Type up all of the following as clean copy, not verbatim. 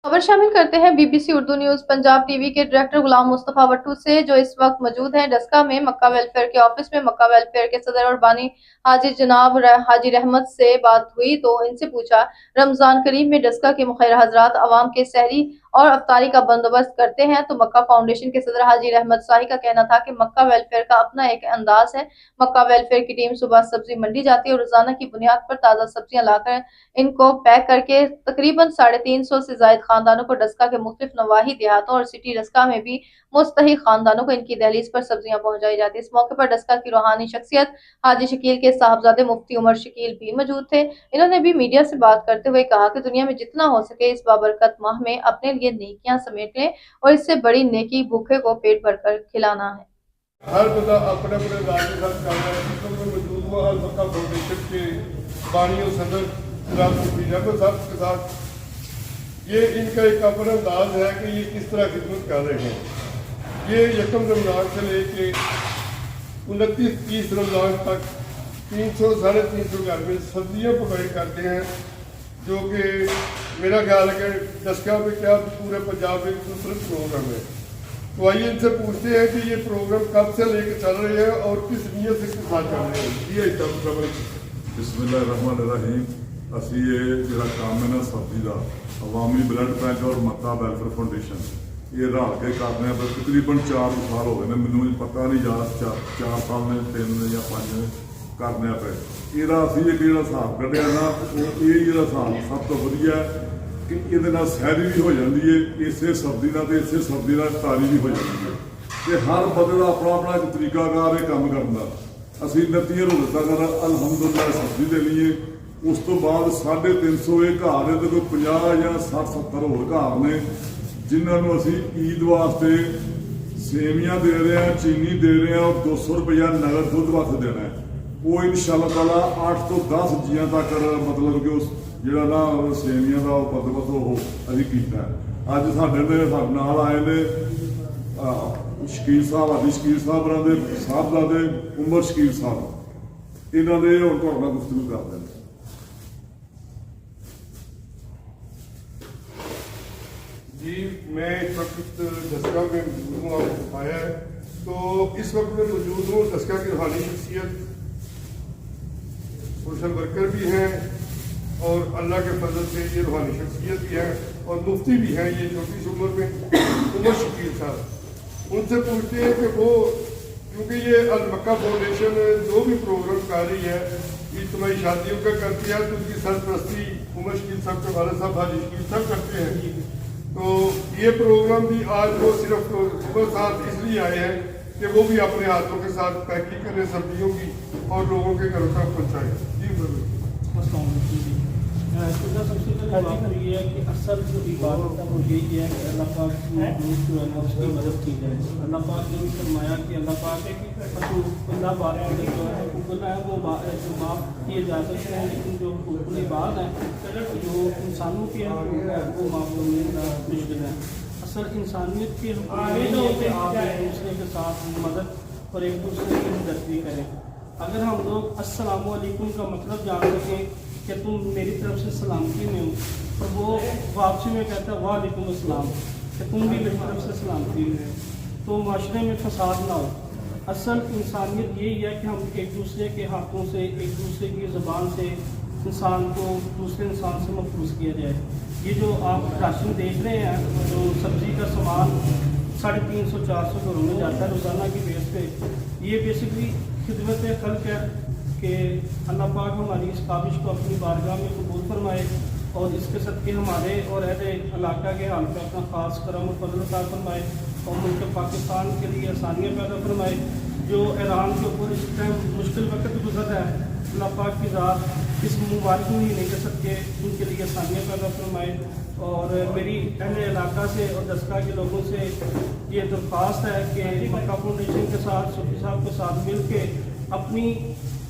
खबर शामिल करते हैं BBC Urdu news Punjab TV के डायरेक्टर गुलाम मुस्तफा भट्टू से, जो इस वक्त मौजूद हैं डस्का में मक्का वेलफेयर के ऑफिस में। मक्का वेलफेयर के सदर और बानी हाजी जनाब हाजी रहमत से बात हुई तो इनसे पूछा, रमजान करीम में डस्का के मुखैर हजरात अवाम के सहरी और अफ्तारी का बंदोबस्त करते हैं, तो मक्का फाउंडेशन के सदर हाजी रहमत शाही का कहना था कि मक्का वेलफेयर का अपना एक अंदाज है। मक्का वेलफेयर की टीम सुबह सब्जी मंडी जाती है और रोजाना की बुनियाद पर ताज़ा सब्जियां लाकर इनको पैक करके तकरीबन 350 से जायद खानदानों को डस्का के मुख्तलिफ नवाही देहातों और सिटी डस्का में भी मुस्तहिक खानदानों को इनकी दहलीज पर सब्जियां पहुंचाई जाती। इस मौके पर डस्का की रूहानी शख्सियत हाजी शकील के साहबजादे मुफ्ती उमर शकील भी मौजूद थे। इन्होंने भी मीडिया से बात करते हुए कहा कि दुनिया में जितना हो सके इस बाबरकत माह में अपने लिए नेकियां समेट लें और इससे बड़ी नेकी भूखे को पेट भरकर खिलाना है। हर बंदा अपने अपने राज के साथ कर रहा है। तो मैं मौजूद हुआ अल मक्का फाउंडेशन के बानियों सदर जनाब मुफ्ती रहमत साहब के साथ। ये इनका एक अपना अंदाज है कि ये किस तरह खिदमत कर रहे हैं। ये यकम रमजान से लेके 29-30 रमजान तक 300-350 घर में सब्जियाँ प्रोवाइड करते हैं, जो कि मेरा ख्याल है कि डस्का में क्या पूरे पंजाब में खूबसूरत प्रोग्राम है। तो आइए इनसे पूछते हैं कि ये प्रोग्राम कब से लेकर चल रहे हैं और किस नीयत से किस साथ चल रहे हैं। जी बिस्मिल्लाहिर्रहमानिर्रहीम। असी ये जिहड़ा काम है ना सब्जी का अवामी ब्लड बैंक और मक्का वेलफेयर फाउंडेशन ये रल के करने तकरीबन 4 साल हो गए ने, मैनू पता नहीं याद 4 साल ने 3 या 5 करने पे ਇਹਦਾ ਅਸੀਂ ਇੱਕ ਜਿਹੜਾ ਹਿਸਾਬ ਕੱਢਿਆ ਨਾ ਇਹ ਜਿਹੜਾ ਹਿਸਾਬ ਸਭ ਤੋਂ ਵਧੀਆ ਕਿ ਇਹਦੇ ਨਾਲ ਸੈਰੀ ਵੀ ਹੋ ਜਾਂਦੀ ਹੈ, ਇਸੇ ਸਬਜ਼ੀ ਨਾਲ ਤੇ ਇਸੇ ਸਬਜ਼ੀ ਨਾਲ ਤਾਰੀ ਵੀ ਹੋ ਜਾਂਦੀ ਹੈ ਤੇ ਹਰ ਬੰਦੇ ਦਾ ਆਪਣਾ ਆਪਣਾ ਇੱਕ ਤਰੀਕਾਕਾਰ ਇਹ ਕੰਮ ਕਰਨ ਦਾ। ਅਸੀਂ ਨਤੀਜੇ ਨੂੰ ਦਿੱਤਾ ਕਰ ਅਲਹਮਦੁਲਿल्लाह ਸਬਜ਼ੀ ਦੇਣੀ ਹੈ। ਉਸ ਤੋਂ ਬਾਅਦ 350 ਇਹ ਘਰ ਹੈ ਤੇ ਕੋਈ 50 ਜਾਂ 60-70 ਹੋਰ ਘਰ ਨੇ ਜਿਨ੍ਹਾਂ ਨੂੰ ਅਸੀਂ ਈਦ ਵਾਸਤੇ ਸੇਵੀਆਂ ਦੇ ਰਹੇ ਹਾਂ, ਚੀਨੀ ਦੇ ਰਹੇ ਹਾਂ और 200 रुपया नगद ਦੁੱਧ ਵਾਸਤੇ ਦੇਣਾ ਹੈ। वो इंशाअल्लाह ताला 8 ਤੋਂ 10 जियां तक मतलब कि उस ਜਿਹੜਾ ਨਾ ਸੇਵੀਆਂ ਦਾ ਬੰਦੋਬਸਤ ਉਹ ਅਸੀਂ ਕੀਤਾ। ਅੱਜ ਸਾਡੇ ਨਾਲ ਆਏ ਨੇ ਸ਼ਕੀਲ ਸਾਹਿਬ, ਹਾਜੀ ਸ਼ਕੀਲ ਸਾਹਿਬ ਦੇ ਸਾਹਿਬਜ਼ਾਦੇ ਉਮਰ ਸ਼ਕੀਲ ਸਾਹਿਬ, ਇਹਨਾਂ ਦੇ ਹੁਣ ਤੁਹਾਡੇ ਨਾਲ ਗੁਫ਼ਤਗੂ ਕਰਦੇ ਨੇ। जी, मैं इस वक्त डस्का में मौजूद हूँ, आपको आया है। तो इस वक्त मैं मौजूद हूँ डस्का की रूहानी शख्सियत, सोशल वर्कर भी हैं और अल्लाह के फजल से ये रूहानी शख्सियत भी है और मुफ्ती भी हैं। ये छोटी सी उम्र में उमर शकील साहब, उनसे पूछते हैं कि वो क्योंकि ये अल मक्का फाउंडेशन जो भी प्रोग्राम कर रही है इज्तिमाई शादियों का करती है, तो उसकी सरपरस्ती उमर शकील साहब के वाले साहब हाजी शकील साहब करते हैं। तो ये प्रोग्राम भी आज वो सिर्फ सुबह साथ इसलिए आए हैं कि वो भी अपने हाथों के साथ पैकिंग करें सब्जियों की और लोगों के घरों तक पहुँचाएँ। जी सबसे पहले बात ये है कि असल जो इबादत है वो यही है कि अल्लाह पाक जो है ना उसकी मदद की जाए। अल्लाह पाक ने भी फरमाया कि अल्लाह पाक अल्लाह पाक ने जो है हुक्म है वो माफ़ किए जा सकते हैं, लेकिन जो हुक्म बात है जो इंसानों के वो माफ़ करने का मुश्किल है। असल इंसानियत के हुक्म ये है कि आप एक दूसरे के साथ मदद और एक दूसरे की मदद करें। अगर हम लोग अस्सलाम वालेकुम का मतलब जान सकें कि तुम मेरी तरफ से सलामती में हो, और वो वापसी में कहता है वालेकुम अस्सलाम कि तुम भी मेरी तरफ से सलामती में हो, तो माशरे में फसाद ना हो। असल इंसानियत यही है कि हम एक दूसरे के हाथों से, एक दूसरे की ज़बान से इंसान को दूसरे इंसान से महफूज किया जाए। ये जो आप राशन देख रहे हैं, जो सब्ज़ी का सामान 350-400 घरों में जाता है रोज़ाना की बेस पे, ये बेसिकली खिदमत खल्क है कि अल्लाह पाक हमारी इस काबिश को अपनी बारगाह में कबूल फरमाए और इसके सदक़े हमारे और अहले इलाका के हाल पे अपना ख़ास करम और फजल अता फरमाए और मुल्क पाकिस्तान के लिए आसानियाँ पैदा फरमाए। जो ईरान के ऊपर इस टाइम मुश्किल वक्त गुजर रहा है, अल्लाह पाक की ज़ात इस मुबारक महीने के सदक़े उनके लिए आसानियाँ पैदा फरमाए। और मेरी अहले इलाका से और दस्का के लोगों से ये दरख्वास्त है कि मक्का फाउंडेशन के साथ सूफी साहब के साथ मिल के अपनी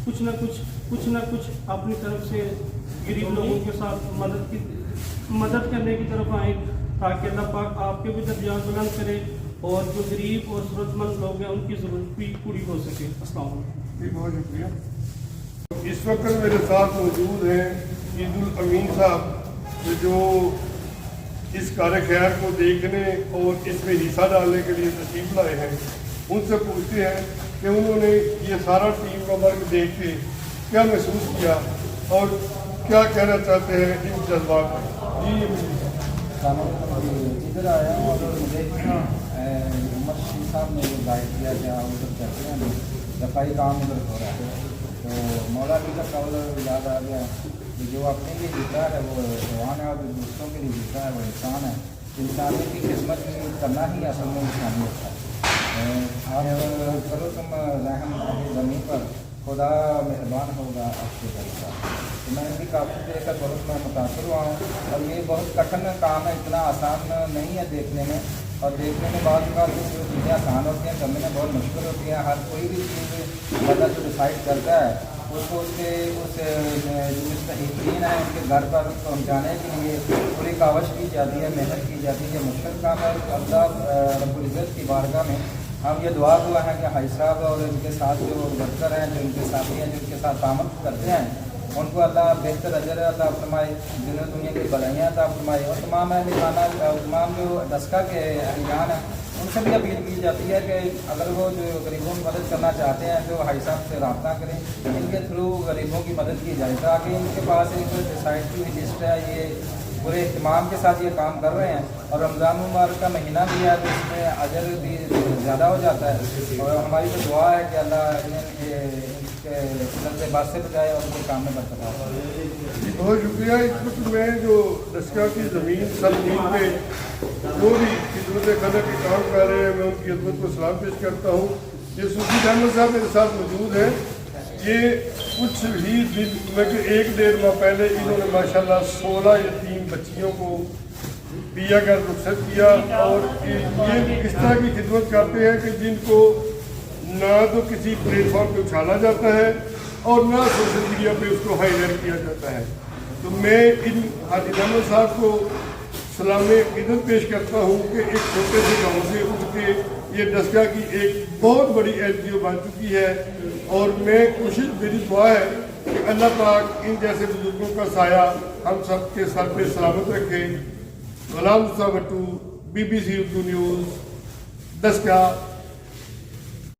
कुछ न कुछ अपनी तरफ से गरीब लोगों के साथ मदद करने की तरफ आए, ताकि अल्लाह पाक आपके भी दर्जात बुलंद करे और जो गरीब और ज़रूरतमंद लोग हैं उनकी ज़रूरत भी पूरी हो सके। अस्सलाम वालेकुम। बहुत शुक्रिया। इस वक्त मेरे साथ मौजूद हैं ईदुल अमीन साहब, जो इस कार्य खैर को देखने और इसमें हिस्सा डालने के लिए तशरीफ लाए हैं, उनसे पूछते हैं कि उन्होंने ये सारा टीम का वर्क देख के क्या महसूस किया और क्या कहना चाहते हैं इन जज्बात में। जी इधर आया हूँ और मुझे मोहम्मद शफी साहब ने जो गाइड किया कि आप उधर करते हैं सफाई काम उधर हो रहा है, तो मौलावी का कौल याद आ गया कि जो अपने लिए जीता है वो जवान है और जो दूसरों के लिए जीता है वो इंसान है। इंसानियत की खिदमत करना ही असल में इंसानियत है। आप करो तुम रहम ज़मीन पर, खुदा मेहरबान होगा आपके घर का। तो मैं भी काफ़ी देर का बहुत मैं मुतासर हुआ हूँ और ये बहुत कठिन काम है, इतना आसान नहीं है देखने में, और देखने में बाद जो चीज़ें आसान होती हैं करने में बहुत मुश्किल होती हैं। हर कोई भी चीज़ बंदा जो डिसाइड करता है उसको उसके उस जो मुस्तहीकीन है उनके घर पर पहुँचाने के लिए पूरी कावश की जाती है, मेहनत की जाती है। मुश्किल काम है। अल्लाह रब्बुल इज़्ज़त की बारगाह में हम ये दुआ हुआ है कि हाई साहब और इनके साथ जो वर्कर हैं, जो इनके साथी हैं, जो इनके साथ तामल करते हैं, उनको अल्लाह बेहतर अजर अता फरमाए, दुनिया दुनिया की भलाइयाँ अता फरमाए। और तमाम अहलियाना तमाम जो दस्का के अहलियान हैं उनसे भी अपील की जाती है कि अगर वो जो गरीबों की मदद करना चाहते हैं तो हाई साहब से रब्ता करें, इनके थ्रू गरीबों की मदद की जाए ताकि इनके पास एक डिसाइड की हुई लिस्ट है, ये पूरे इहतमाम के साथ ये काम कर रहे हैं। और रमज़ान मुबारक का महीना भी है तो इसमें अजर भी ज़्यादा हो जाता है। और हमारी तो दुआ है कि अल्लाह इनके से बात से बचाए और उनके काम में बरकत आए। बहुत शुक्रिया। इस वक्त मैं जो दस्का की ज़मीन सरजमीन पे जो भी खिदमत खला के काम कर रहे हैं मैं उनकी खिदमत को सलाम पेश करता हूँ। ये सूफी अहमद साहब मेरे साथ मौजूद हैं। ये कुछ ही दिन में कि 1-1.5 माह पहले इन्होंने माशाल्लाह 16 यतीम बच्चियों को पिया कर रुखसत किया। और ये इस तरह की खिदमत करते हैं कि जिनको ना तो किसी प्लेटफॉर्म पे उछाला जाता है और ना सोशल मीडिया पे उसको हाईलाइट किया जाता है। तो मैं इन हाजी अहमद साहब को सलाम इज़्ज़त पेश करता हूँ कि एक छोटे से गाँव से उठ के ये दस्का की एक बहुत बड़ी NGO बन चुकी है। और मैं कोशिश मेरी दुआ है कि अल्लाह पाक इन जैसे बुजुर्गों का साया हम सब के सर पे सलामत रखे। Ghulam Mustafa Bhattu, BBC Urdu news, दस्का।